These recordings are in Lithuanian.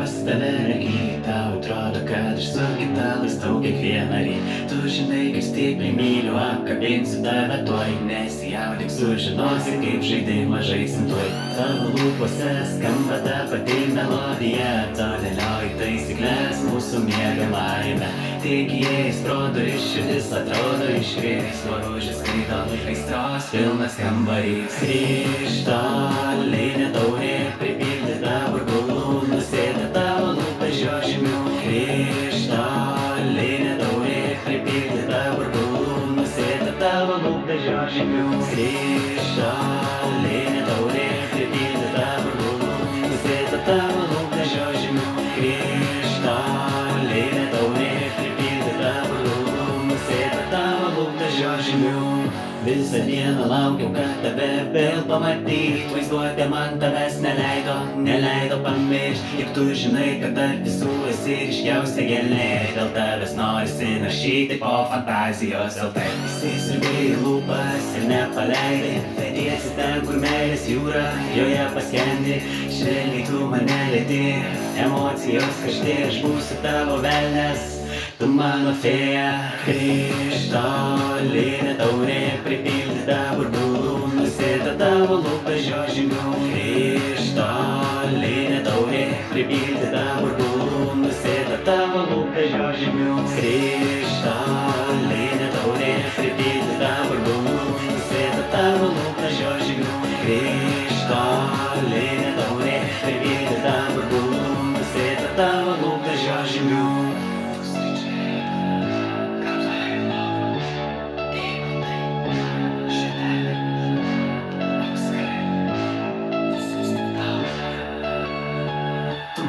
pas tave regi, tau atrodo, kad aš su kita laistau kiekvieną rytą. Tu žinai, kaip stipriai myliu, apkabinsiu tave tuoj, nesijaudink, sužinosi, kaip žaidimą žaisim tuoj. Tavo lūpose skamba ta pati melodija, tolėlioji taisyklės mūsų miegamajame. Tik įėjus pro duris širdis atrodo iškris, varužis skraido aistros pilnas kambarys. Krištolinė taurė pripildyta burbulų, nusėda tavo lūpas žiožimių. Krištolinė taurė pripildyta burbulų, nusėda tavo lūpas žiožimių. Krištolinė taurė pripildyta burbulų, nusėda tavo lūpas žiožimių. Krištolinė taurė pripildyta burbulų, nusėda tavo lūpas žiožimių. Visą dieną laukiau, kad tave vėl pamatyt, vaizduotė man tavęs neleido pamiršt. Juk tu žinai, kad tarp visų esi ryškiausia gėlė, dėl tavęs norisi naršyti po fantazijos LT. Įsisiurbei lūpas ir nepaleidai, vediesi ten, kur meilės jūra, joje paskendi. Švelniai tu mane lieti, emocijos kažti, aš būsiu tavo velnes, tu mano fėja. Krištolinė taurė pripildyta burbulų, nusėda tavo lūpas žiožimių. Krištolinė taurė pripildyta burbulų, nusėda tavo lūpas žiožimių. Krištolinė taurė pripildyta burbulų, nusėda tavo lūpas žiožimių. Krištolinė taurė pripildyta burbulų, nusėda tavo lūpas žiožimių.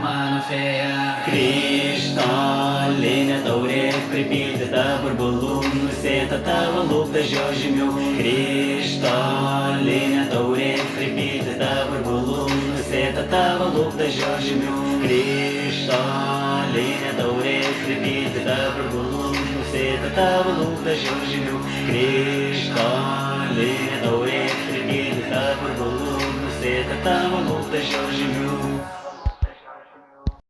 Mano fėja. Krištolinė taurė pripildyta burbulų, nusėda tavo lūpas žiožimių. Krištolinė taurė pripildyta burbulų, nusėda tavo lūpas žiožimių. Krištolinė taurė pripildyta burbulų, nusėda tavo lūpas žiožimių. Krištolinė taurė pripildyta burbulų, nusėda tavo lūpas žiožimių.